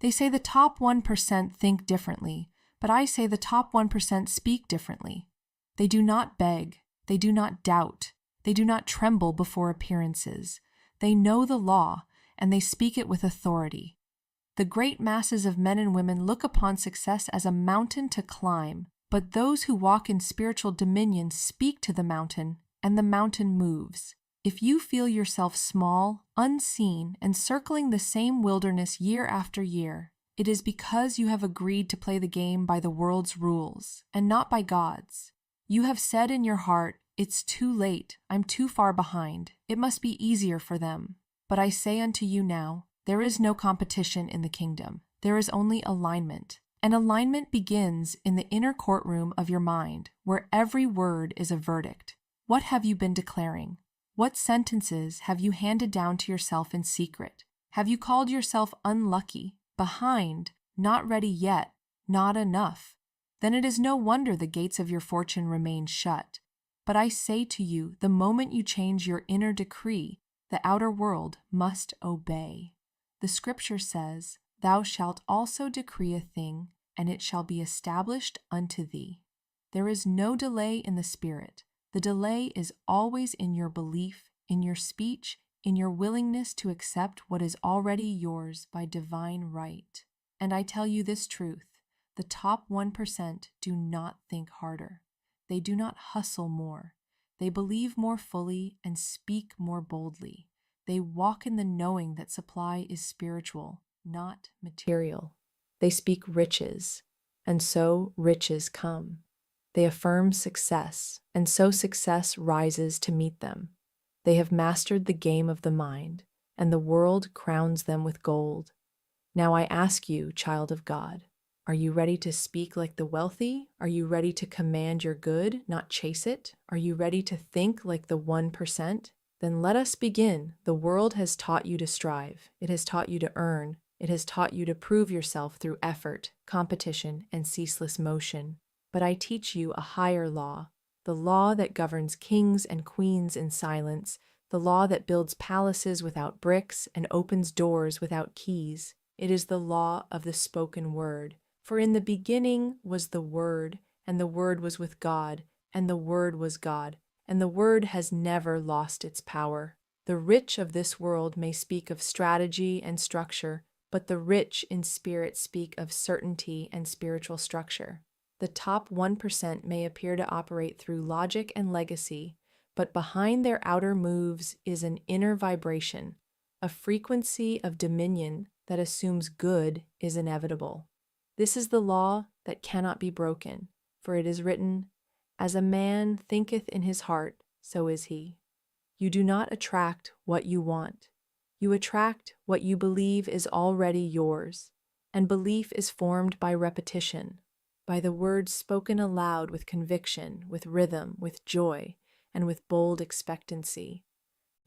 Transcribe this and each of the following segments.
They say the top 1% think differently, but I say the top 1% speak differently. They do not beg, they do not doubt, they do not tremble before appearances. They know the law, and they speak it with authority. The great masses of men and women look upon success as a mountain to climb, but those who walk in spiritual dominion speak to the mountain, and the mountain moves. If you feel yourself small, unseen, and circling the same wilderness year after year, it is because you have agreed to play the game by the world's rules, and not by God's. You have said in your heart, "It's too late, I'm too far behind, it must be easier for them." But I say unto you now, there is no competition in the kingdom. There is only alignment. And alignment begins in the inner courtroom of your mind, where every word is a verdict. What have you been declaring? What sentences have you handed down to yourself in secret? Have you called yourself unlucky, behind, not ready yet, not enough? Then it is no wonder the gates of your fortune remain shut. But I say to you, the moment you change your inner decree, the outer world must obey. The scripture says, "Thou shalt also decree a thing, and it shall be established unto thee." There is no delay in the Spirit. The delay is always in your belief, in your speech, in your willingness to accept what is already yours by divine right. And I tell you this truth, the top 1% do not think harder. They do not hustle more. They believe more fully and speak more boldly. They walk in the knowing that supply is spiritual, not material. They speak riches, and so riches come. They affirm success, and so success rises to meet them. They have mastered the game of the mind, and the world crowns them with gold. Now I ask you, child of God, are you ready to speak like the wealthy? Are you ready to command your good, not chase it? Are you ready to think like the 1%? Then let us begin. The world has taught you to strive. It has taught you to earn. It has taught you to prove yourself through effort, competition, and ceaseless motion. But I teach you a higher law, the law that governs kings and queens in silence, the law that builds palaces without bricks and opens doors without keys. It is the law of the spoken word. For in the beginning was the Word, and the Word was with God, and the Word was God, and the Word has never lost its power. The rich of this world may speak of strategy and structure, but the rich in spirit speak of certainty and spiritual structure. The top 1% may appear to operate through logic and legacy, but behind their outer moves is an inner vibration, a frequency of dominion that assumes good is inevitable. This is the law that cannot be broken, for it is written, "As a man thinketh in his heart, so is he." You do not attract what you want. You attract what you believe is already yours, and belief is formed by repetition, by the words spoken aloud with conviction, with rhythm, with joy, and with bold expectancy.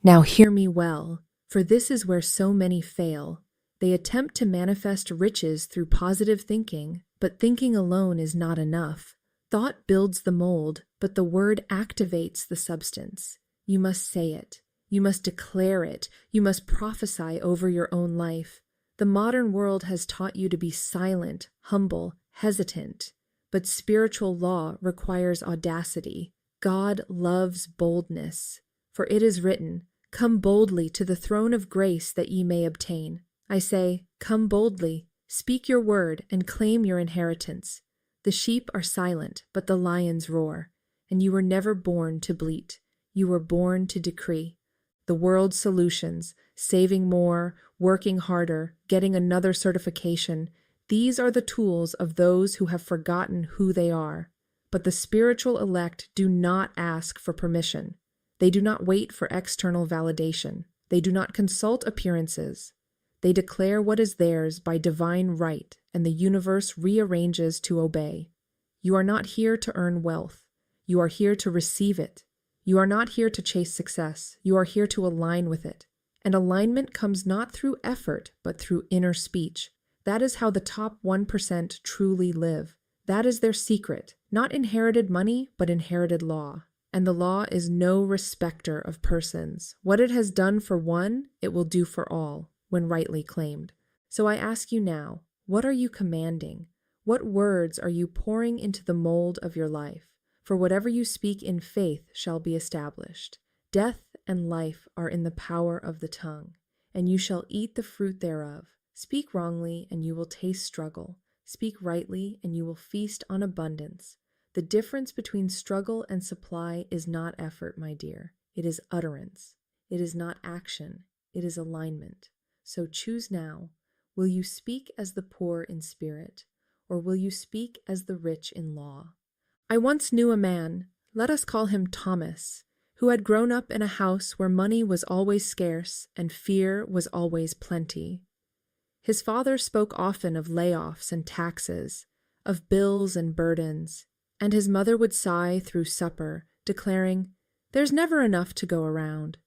Now hear me well, for this is where so many fail. They attempt to manifest riches through positive thinking, but thinking alone is not enough. Thought builds the mold, but the word activates the substance. You must say it. You must declare it. You must prophesy over your own life. The modern world has taught you to be silent, humble, hesitant, but spiritual law requires audacity. God loves boldness. For it is written, "Come boldly to the throne of grace that ye may obtain." I say, come boldly, speak your word, and claim your inheritance. The sheep are silent, but the lions roar, and you were never born to bleat. You were born to decree. The world's solutions, saving more, working harder, getting another certification, these are the tools of those who have forgotten who they are. But the spiritual elect do not ask for permission. They do not wait for external validation. They do not consult appearances. They declare what is theirs by divine right, and the universe rearranges to obey. You are not here to earn wealth. You are here to receive it. You are not here to chase success. You are here to align with it. And alignment comes not through effort, but through inner speech. That is how the top 1% truly live. That is their secret, not inherited money, but inherited law. And the law is no respecter of persons. What it has done for one, it will do for all, when rightly claimed. So I ask you now, What are you commanding? What words are you pouring into the mold of your life? For whatever you speak in faith shall be established. Death and life are in the power of the tongue, and you shall eat the fruit thereof. Speak wrongly, and you will taste struggle. Speak rightly, and you will feast on abundance. The difference between struggle and supply is not effort, my dear. It is utterance. It is not action. It is alignment. So choose now. Will you speak as the poor in spirit, or will you speak as the rich in law? I once knew a man, let us call him Thomas, who had grown up in a house where money was always scarce and fear was always plenty. His father spoke often of layoffs and taxes, of bills and burdens, and his mother would sigh through supper, declaring, "There's never enough to go around."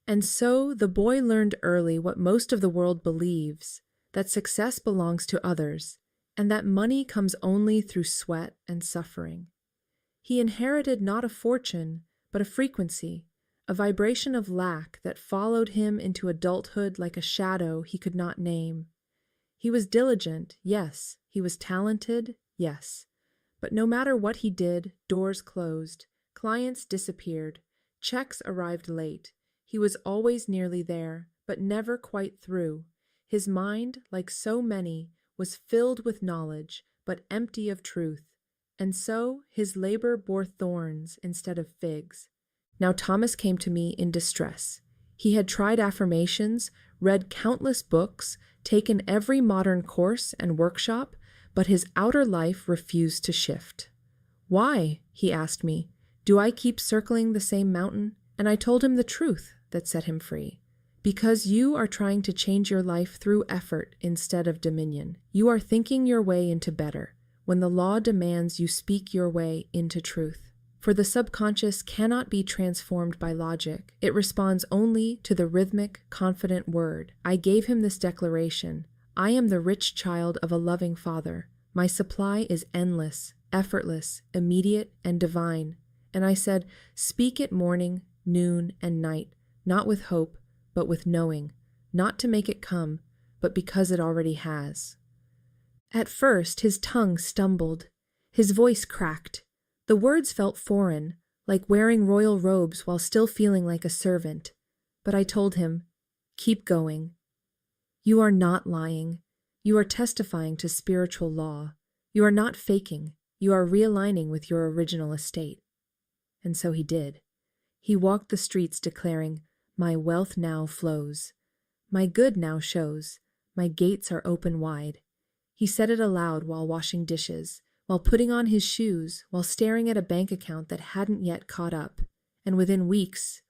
And so the boy learned early what most of the world believes, that success belongs to others, and that money comes only through sweat and suffering. He inherited not a fortune, but a frequency, a vibration of lack that followed him into adulthood like a shadow he could not name. He was diligent, yes. He was talented, yes. But no matter what he did, doors closed, clients disappeared, checks arrived late. He was always nearly there, but never quite through. His mind, like so many, was filled with knowledge, but empty of truth, and so his labor bore thorns instead of figs. Now Thomas came to me in distress. He had tried affirmations, read countless books, taken every modern course and workshop, but his outer life refused to shift. "Why?" he asked me. "Do I keep circling the same mountain?" And I told him the truth that set him free. Because you are trying to change your life through effort instead of dominion. You are thinking your way into better, when the law demands you speak your way into truth. For the subconscious cannot be transformed by logic. It responds only to the rhythmic, confident word. I gave him this declaration. I am the rich child of a loving Father. My supply is endless, effortless, immediate, and divine. And I said, speak it morning, noon, and night, not with hope, but with knowing, not to make it come, but because it already has. At first, his tongue stumbled. His voice cracked. The words felt foreign, like wearing royal robes while still feeling like a servant. But I told him, keep going. You are not lying. You are testifying to spiritual law. You are not faking. You are realigning with your original estate. And so he did. He walked the streets declaring, my wealth now flows. My good now shows. My gates are open wide. He said it aloud while washing dishes, while putting on his shoes, while staring at a bank account that hadn't yet caught up. And within weeks,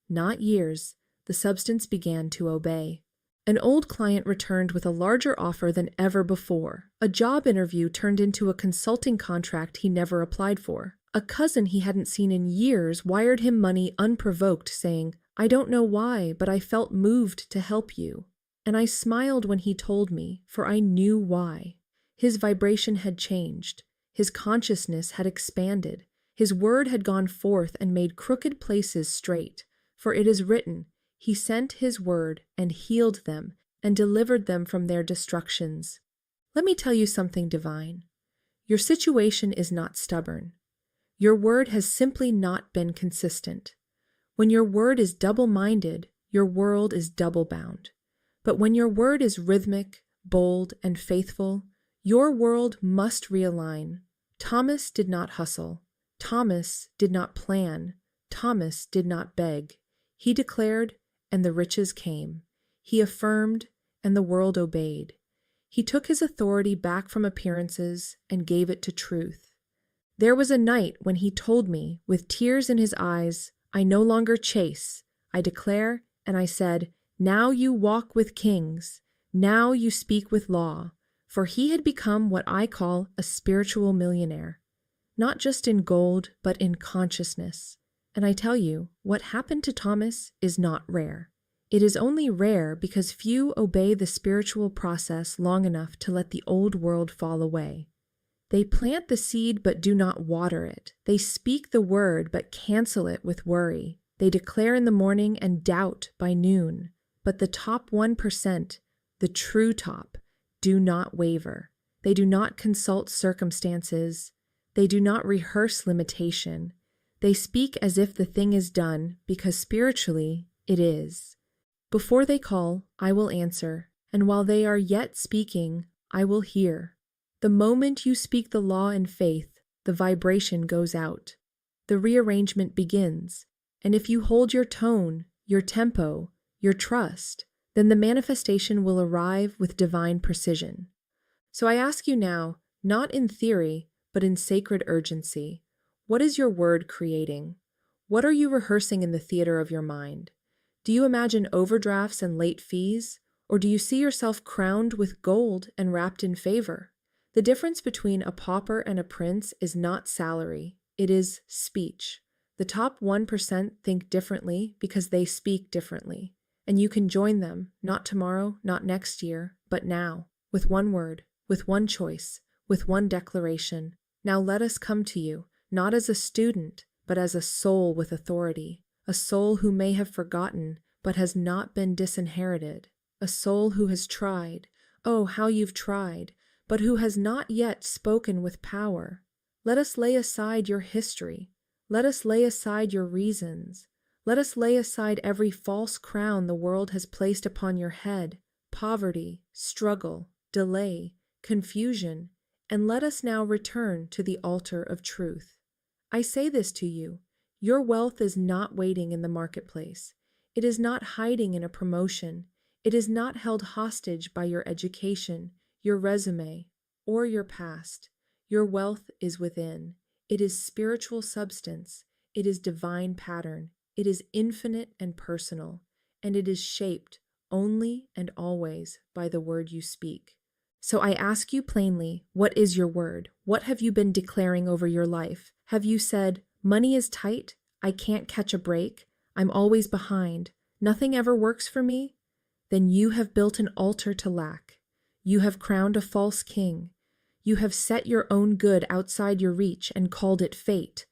not years, the substance began to obey. An old client returned with a larger offer than ever before. A job interview turned into a consulting contract he never applied for. A cousin he hadn't seen in years wired him money unprovoked, saying, I don't know why, but I felt moved to help you. And I smiled when he told me, for I knew why. His vibration had changed. His consciousness had expanded. His word had gone forth and made crooked places straight. For it is written, He sent His word and healed them and delivered them from their destructions. Let me tell you something divine. Your situation is not stubborn. Your word has simply not been consistent. When your word is double-minded, your world is double-bound. But when your word is rhythmic, bold, and faithful, your world must realign. Thomas did not hustle. Thomas did not plan. Thomas did not beg. He declared, and the riches came. He affirmed, and the world obeyed. He took his authority back from appearances and gave it to truth. There was a night when he told me, with tears in his eyes, I no longer chase, I declare, and I said, now you walk with kings, now you speak with law, for he had become what I call a spiritual millionaire, not just in gold, but in consciousness. And I tell you, what happened to Thomas is not rare. It is only rare because few obey the spiritual process long enough to let the old world fall away. They plant the seed but do not water it. They speak the word but cancel it with worry. They declare in the morning and doubt by noon. But the top 1%, the true top, do not waver. They do not consult circumstances. They do not rehearse limitation. They speak as if the thing is done, because spiritually it is. Before they call, I will answer, and while they are yet speaking, I will hear. The moment you speak the law in faith, the vibration goes out. The rearrangement begins, and if you hold your tone, your tempo, your trust, then the manifestation will arrive with divine precision. So I ask you now, not in theory, but in sacred urgency, what is your word creating? What are you rehearsing in the theater of your mind? Do you imagine overdrafts and late fees, or do you see yourself crowned with gold and wrapped in favor? The difference between a pauper and a prince is not salary, it is speech. The top 1% think differently because they speak differently, and you can join them, not tomorrow, not next year, but now, with one word, with one choice, with one declaration. Now let us come to you, not as a student, but as a soul with authority, a soul who may have forgotten, but has not been disinherited, a soul who has tried, oh, how you've tried, but who has not yet spoken with power. Let us lay aside your history. Let us lay aside your reasons. Let us lay aside every false crown the world has placed upon your head, poverty, struggle, delay, confusion, and let us now return to the altar of truth. I say this to you, your wealth is not waiting in the marketplace. It is not hiding in a promotion. It is not held hostage by your education, your resume, or your past. Your wealth is within. It is spiritual substance. It is divine pattern. It is infinite and personal, and it is shaped only and always by the word you speak. So I ask you plainly, what is your word? What have you been declaring over your life? Have you said, money is tight, I can't catch a break, I'm always behind, nothing ever works for me? Then you have built an altar to lack. You have crowned a false king. You have set your own good outside your reach and called it fate.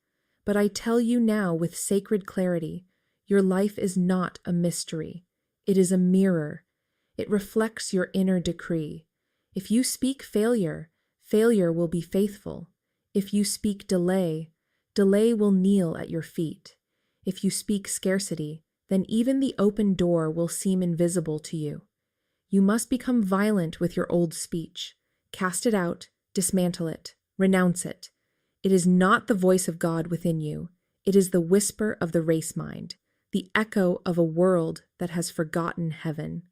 But I tell you now with sacred clarity, your life is not a mystery. It is a mirror. It reflects your inner decree. If you speak failure, failure will be faithful. If you speak delay, delay will kneel at your feet. If you speak scarcity, then even the open door will seem invisible to you. You must become violent with your old speech. Cast it out, dismantle it, renounce it. It is not the voice of God within you. It is the whisper of the race mind, the echo of a world that has forgotten heaven.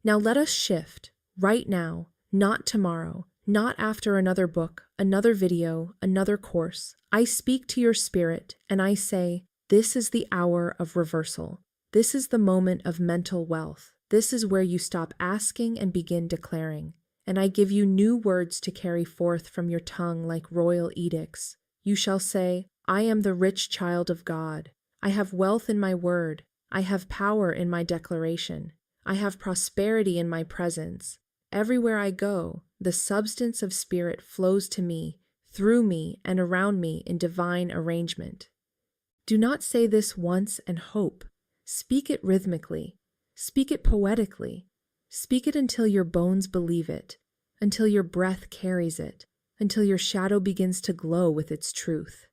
Now let us shift, right now, not tomorrow, not after another book, another video, another course. I speak to your spirit and I say, this is the hour of reversal. This is the moment of mental wealth. This is where you stop asking and begin declaring. And I give you new words to carry forth from your tongue like royal edicts. You shall say, I am the rich child of God. I have wealth in my word. I have power in my declaration. I have prosperity in my presence. Everywhere I go, the substance of spirit flows to me, through me, and around me in divine arrangement. Do not say this once and hope. Speak it rhythmically. Speak it poetically. Speak it until your bones believe it, until your breath carries it, until your shadow begins to glow with its truth.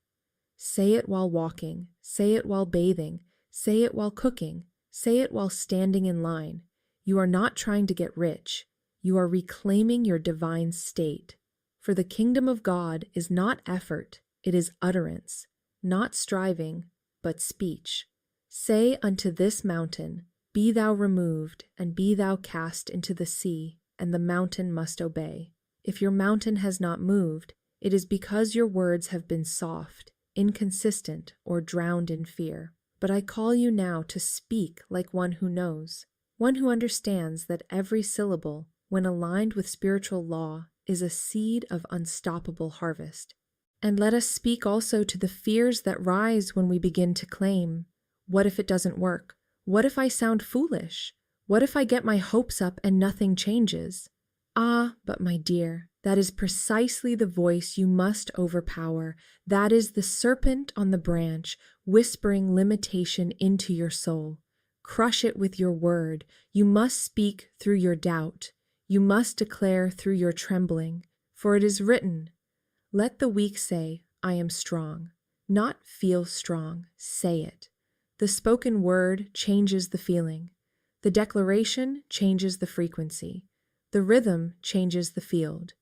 Say it while walking, say it while bathing, say it while cooking, say it while standing in line. You are not trying to get rich. You are reclaiming your divine state. For the kingdom of God is not effort, it is utterance, not striving, but speech. Say unto this mountain, be thou removed, and be thou cast into the sea, and the mountain must obey. If your mountain has not moved, it is because your words have been soft, inconsistent, or drowned in fear. But I call you now to speak like one who knows, one who understands that every syllable, when aligned with spiritual law, is a seed of unstoppable harvest. And let us speak also to the fears that rise when we begin to claim, what if it doesn't work? What if I sound foolish? What if I get my hopes up and nothing changes? Ah, but my dear, that is precisely the voice you must overpower. That is the serpent on the branch, whispering limitation into your soul. Crush it with your word. You must speak through your doubt. You must declare through your trembling, for it is written, "Let the weak say, I am strong." Not feel strong, say it. The spoken word changes the feeling. The declaration changes the frequency. The rhythm changes the field.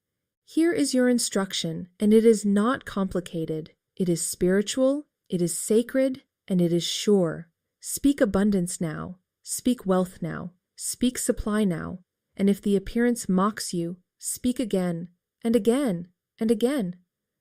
Here is your instruction, and it is not complicated. It is spiritual, it is sacred, and it is sure. Speak abundance now. Speak wealth now. Speak supply now. And if the appearance mocks you, speak again, and again, and again,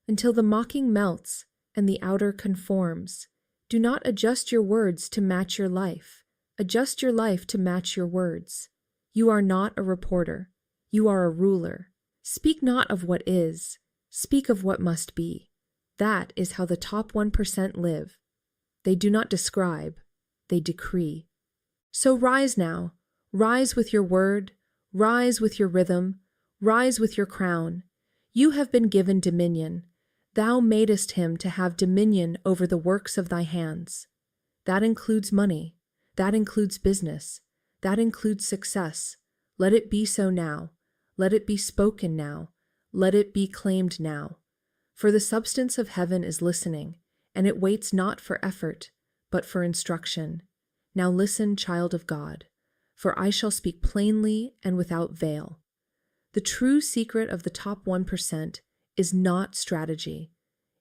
until the mocking melts and the outer conforms. Do not adjust your words to match your life. Adjust your life to match your words. You are not a reporter. You are a ruler. Speak not of what is. Speak of what must be. That is how the top 1% live. They do not describe. They decree. So rise now. Rise with your word. Rise with your rhythm. Rise with your crown. You have been given dominion. Thou madest him to have dominion over the works of thy hands. That includes money. That includes business. That includes success. Let it be so now. Let it be spoken now. Let it be claimed now. For the substance of heaven is listening, and it waits not for effort, but for instruction. Now listen, child of God, for I shall speak plainly and without veil. The true secret of the top 1% is not strategy.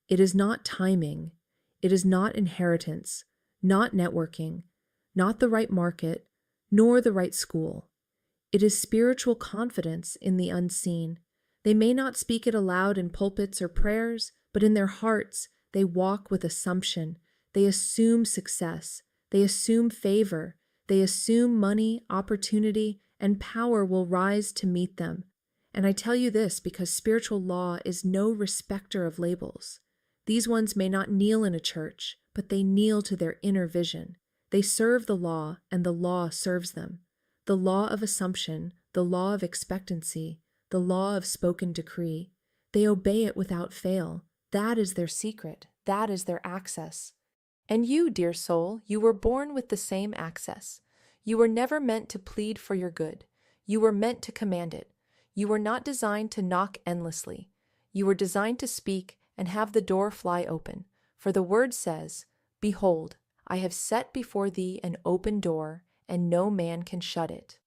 It is not timing. It is not inheritance, not networking, not the right market, nor the right school. It is spiritual confidence in the unseen. They may not speak it aloud in pulpits or prayers, but in their hearts they walk with assumption. They assume success. They assume favor. They assume money, opportunity, and power will rise to meet them. And I tell you this because spiritual law is no respecter of labels. These ones may not kneel in a church, but they kneel to their inner vision. They serve the law, and the law serves them. The law of assumption, the law of expectancy, the law of spoken decree. They obey it without fail. That is their secret. That is their access. And you, dear soul, you were born with the same access. You were never meant to plead for your good. You were meant to command it. You were not designed to knock endlessly. You were designed to speak and have the door fly open. For the word says, "Behold, I have set before thee an open door, and no man can shut it."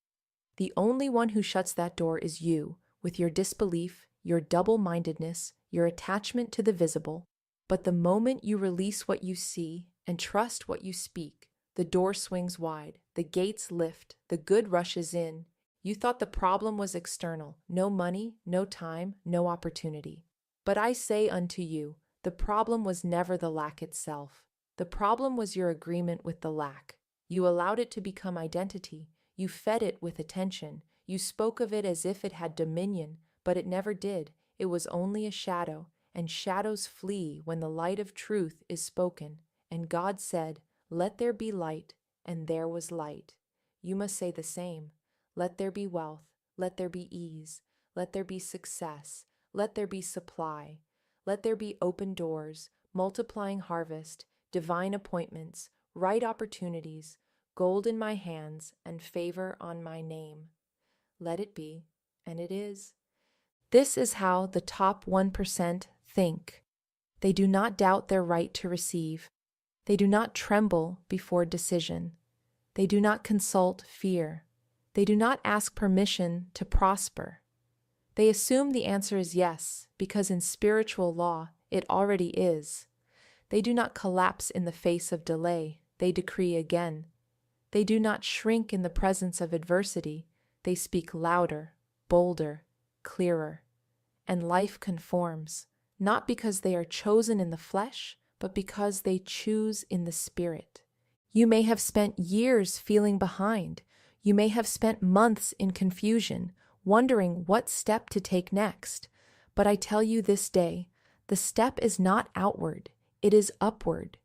The only one who shuts that door is you, with your disbelief, your double-mindedness, your attachment to the visible. But the moment you release what you see and trust what you speak, the door swings wide, the gates lift, the good rushes in. You thought the problem was external, no money, no time, no opportunity. But I say unto you, the problem was never the lack itself. The problem was your agreement with the lack. You allowed it to become identity. You fed it with attention. You spoke of it as if it had dominion, but it never did. It was only a shadow, and shadows flee when the light of truth is spoken. And God said, "Let there be light," and there was light. You must say the same. Let there be wealth. Let there be ease. Let there be success. Let there be supply. Let there be open doors, multiplying harvest, divine appointments, right opportunities, gold in my hands, and favor on my name. Let it be, and it is. This is how the top 1% think. They do not doubt their right to receive. They do not tremble before decision. They do not consult fear. They do not ask permission to prosper. They assume the answer is yes, because in spiritual law, it already is. They do not collapse in the face of delay. They decree again. They do not shrink in the presence of adversity. They speak louder, bolder, clearer. And life conforms, not because they are chosen in the flesh, but because they choose in the spirit. You may have spent years feeling behind. You may have spent months in confusion, wondering what step to take next. But I tell you this day, the step is not outward, it is upward.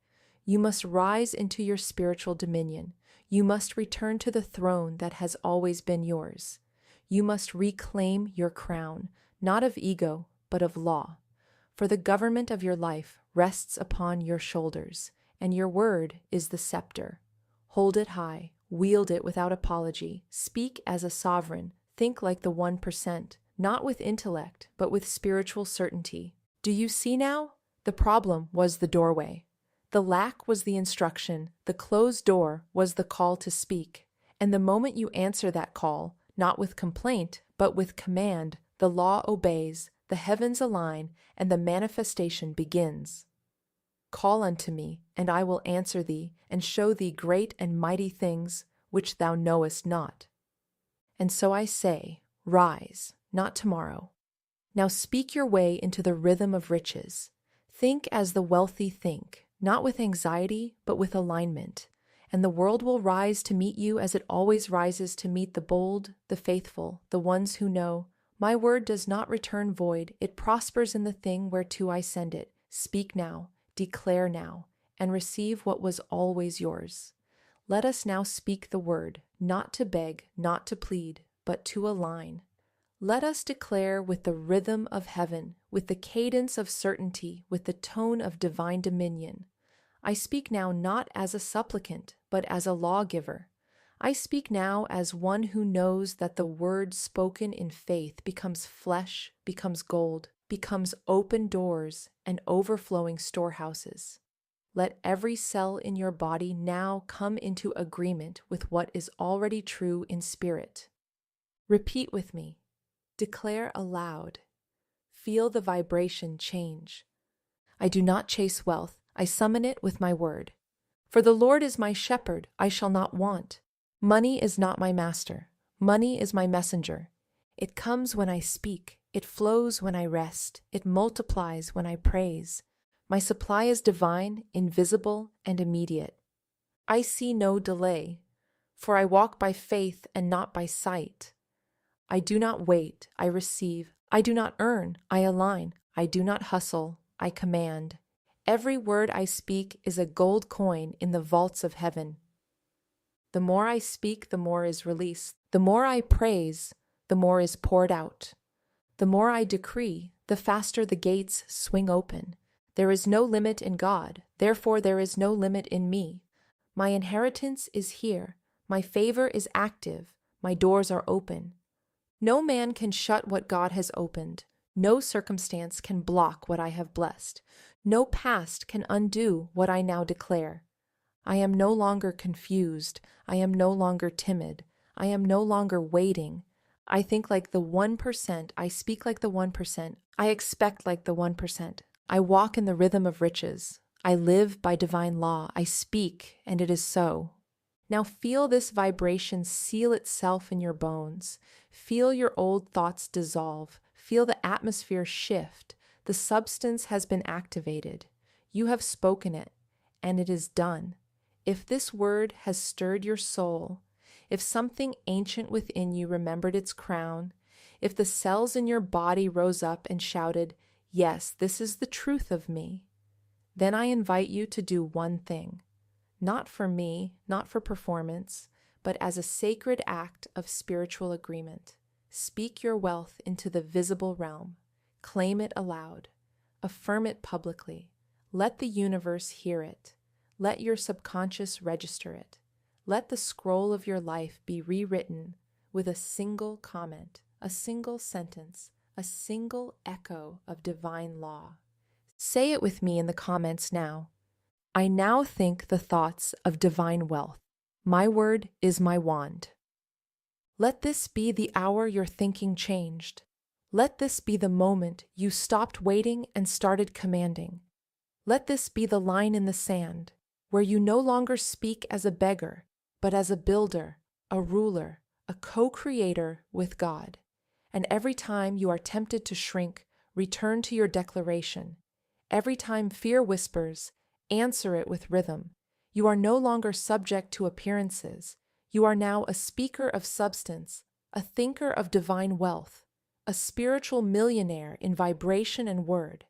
You must rise into your spiritual dominion. You must return to the throne that has always been yours. You must reclaim your crown, not of ego, but of law. For the government of your life rests upon your shoulders, and your word is the scepter. Hold it high, wield it without apology, speak as a sovereign, Think like the 1%, not with intellect, but with spiritual certainty. Do you see now? The problem was the doorway. The lack was the instruction, the closed door was the call to speak. And the moment you answer that call, not with complaint, but with command, the law obeys, the heavens align, and the manifestation begins. Call unto me, and I will answer thee, and show thee great and mighty things which thou knowest not. And so I say, rise, not tomorrow. Now speak your way into the rhythm of riches. Think as the wealthy think, not with anxiety, but with alignment. And the world will rise to meet you as it always rises to meet the bold, the faithful, the ones who know, my word does not return void, it prospers in the thing whereto I send it. Speak now, declare now, and receive what was always yours. Let us now speak the word, not to beg, not to plead, but to align. Let us declare with the rhythm of heaven, with the cadence of certainty, with the tone of divine dominion. I speak now not as a supplicant, but as a lawgiver. I speak now as one who knows that the word spoken in faith becomes flesh, becomes gold, becomes open doors and overflowing storehouses. Let every cell in your body now come into agreement with what is already true in spirit. Repeat with me. Declare aloud. Feel the vibration change. I do not chase wealth, I summon it with my word. For the Lord is my shepherd, I shall not want. Money is not my master, money is my messenger. It comes when I speak, it flows when I rest, it multiplies when I praise. My supply is divine, invisible, and immediate. I see no delay, for I walk by faith and not by sight. I do not wait, I receive. I do not earn, I align. I do not hustle, I command. Every word I speak is a gold coin in the vaults of heaven. The more I speak, the more is released. The more I praise, the more is poured out. The more I decree, the faster the gates swing open. There is no limit in God, therefore there is no limit in me. My inheritance is here, my favor is active, my doors are open. No man can shut what God has opened. No circumstance can block what I have blessed. No past can undo what I now declare. I am no longer confused. I am no longer timid. I am no longer waiting. I think like the 1%. I speak like the 1%. I expect like the 1%. I walk in the rhythm of riches. I live by divine law. I speak, and it is so. Now feel this vibration seal itself in your bones. Feel your old thoughts dissolve. Feel the atmosphere shift. The substance has been activated. You have spoken it, and it is done. If this word has stirred your soul, if something ancient within you remembered its crown, if the cells in your body rose up and shouted, "Yes, this is the truth of me," then I invite you to do one thing. Not for me, not for performance, but as a sacred act of spiritual agreement. Speak your wealth into the visible realm. Claim it aloud. Affirm it publicly. Let the universe hear it. Let your subconscious register it. Let the scroll of your life be rewritten with a single comment, a single sentence, a single echo of divine law. Say it with me in the comments now. I now think the thoughts of divine wealth. My word is my wand. Let this be the hour your thinking changed. Let this be the moment you stopped waiting and started commanding. Let this be the line in the sand where you no longer speak as a beggar, but as a builder, a ruler, a co-creator with God. And every time you are tempted to shrink, return to your declaration. Every time fear whispers, answer it with rhythm. You are no longer subject to appearances. You are now a speaker of substance, a thinker of divine wealth, a spiritual millionaire in vibration and word.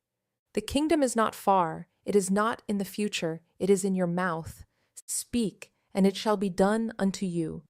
The kingdom is not far. It is not in the future. It is in your mouth. Speak, and it shall be done unto you.